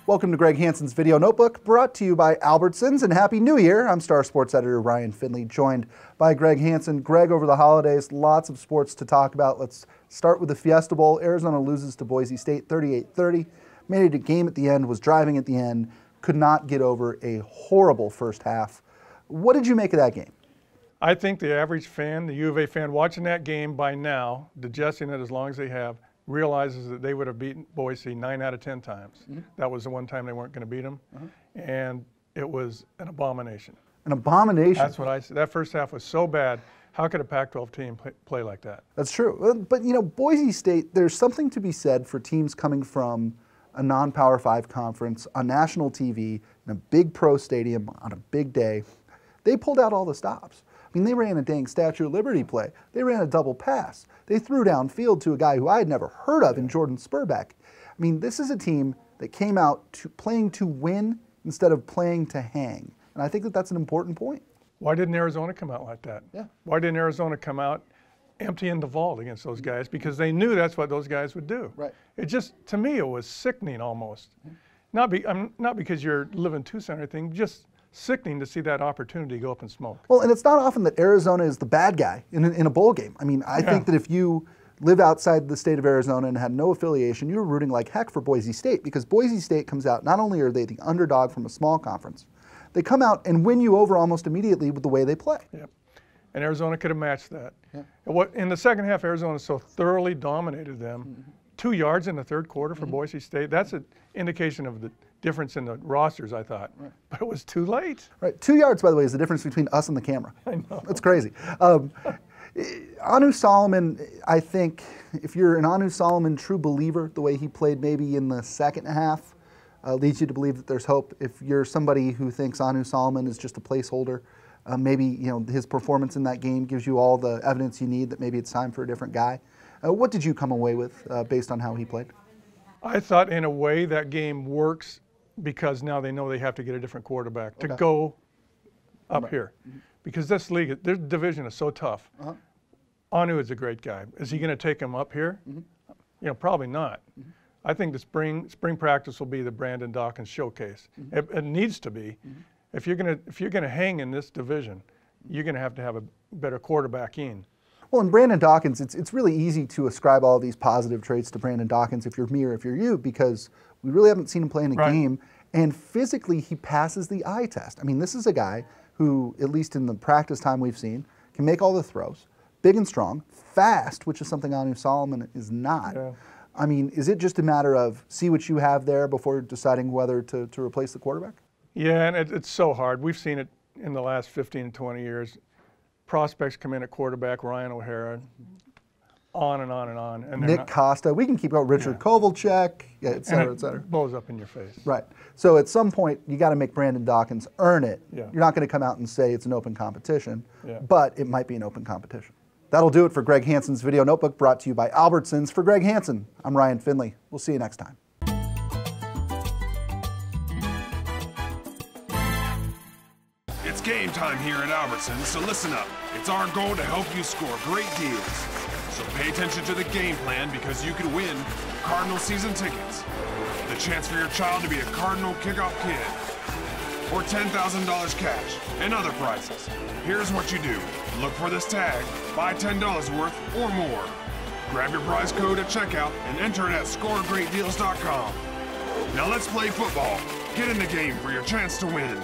Welcome to Greg Hansen's Video Notebook, brought to you by Albertsons, and Happy New Year. I'm Star Sports editor Ryan Finley, joined by Greg Hansen. Greg, over the holidays, lots of sports to talk about. Let's start with the Fiesta Bowl. Arizona loses to Boise State 38-30. Made it a game at the end, was driving at the end, could not get over a horrible first half. What did you make of that game? I think the average fan, the U of A fan watching that game by now, digesting it as long as they have, realizes that they would have beaten Boise 9 out of 10 times. That was the one time they weren't going to beat them. And it was an abomination. An abomination? That's what I said. That first half was so bad. How could a Pac-12 team play like that? That's true. But, you know, Boise State, there's something to be said for teams coming from a non-Power 5 conference on national TV in a big pro stadium on a big day. They pulled out all the stops. I mean, they ran a dang Statue of Liberty play. They ran a double pass. They threw downfield to a guy who I had never heard of in Jordan Spurbeck. I mean, this is a team that came out playing to win instead of playing to hang. And I think that that's an important point. Why didn't Arizona come out like that? Yeah. Why didn't Arizona come out emptying the vault against those guys? Because they knew that's what those guys would do. Right. It just, to me, it was sickening almost. Not because you're living Tucson or anything, just sickening to see that opportunity go up in smoke. Well, and it's not often that Arizona is the bad guy in a bowl game. I mean, I think that if you live outside the state of Arizona and had no affiliation, you were rooting like heck for Boise State, because Boise State comes out, not only are they the underdog from a small conference, they come out and win you over almost immediately with the way they play. Yep. And Arizona could have matched that. In the second half, Arizona so thoroughly dominated them. 2 yards in the third quarter for Boise State. That's an indication of the difference in the rosters, I thought. But it was too late. Right. 2 yards, by the way, is the difference between us and the camera. I know. It's crazy. Anu Solomon, I think, if you're an Anu Solomon true believer, the way he played maybe in the second half leads you to believe that there's hope. If you're somebody who thinks Anu Solomon is just a placeholder, maybe his performance in that game gives you all the evidence you need that maybe it's time for a different guy. What did you come away with based on how he played? I thought in a way that game works because now they know they have to get a different quarterback to go up here. Because this league, this division is so tough. Anu is a great guy. Is he going to take him up here? Probably not. I think the spring practice will be the Brandon Dawkins showcase. It needs to be. If you're gonna hang in this division, you're going to have a better quarterback in. Well, in Brandon Dawkins, it's really easy to ascribe all these positive traits to Brandon Dawkins if you're me or if you're you, because we really haven't seen him play in a game, and physically he passes the eye test. I mean, this is a guy who, at least in the practice time we've seen, can make all the throws, big and strong, fast, which is something Anu Solomon is not. I mean, is it just a matter of see what you have there before deciding whether to replace the quarterback? Yeah, and it's so hard. We've seen it in the last 15, 20 years. Prospects come in at quarterback, Ryan O'Hara, on and on and on. And Nick Costa, we can keep going, Richard Kovalchuk, et cetera, et cetera. It blows up in your face. Right. So at some point, you got to make Brandon Dawkins earn it. Yeah. You're not going to come out and say it's an open competition, but it might be an open competition. That'll do it for Greg Hansen's Video Notebook, brought to you by Albertsons. For Greg Hansen, I'm Ryan Finley. We'll see you next time. It's game time here at Albertsons, so listen up. It's our goal to help you score great deals. So pay attention to the game plan, because you could win Cardinal season tickets, the chance for your child to be a Cardinal kickoff kid, or $10,000 cash and other prizes. Here's what you do. Look for this tag, buy $10 worth or more. Grab your prize code at checkout and enter it at scoregreatdeals.com. Now let's play football. Get in the game for your chance to win.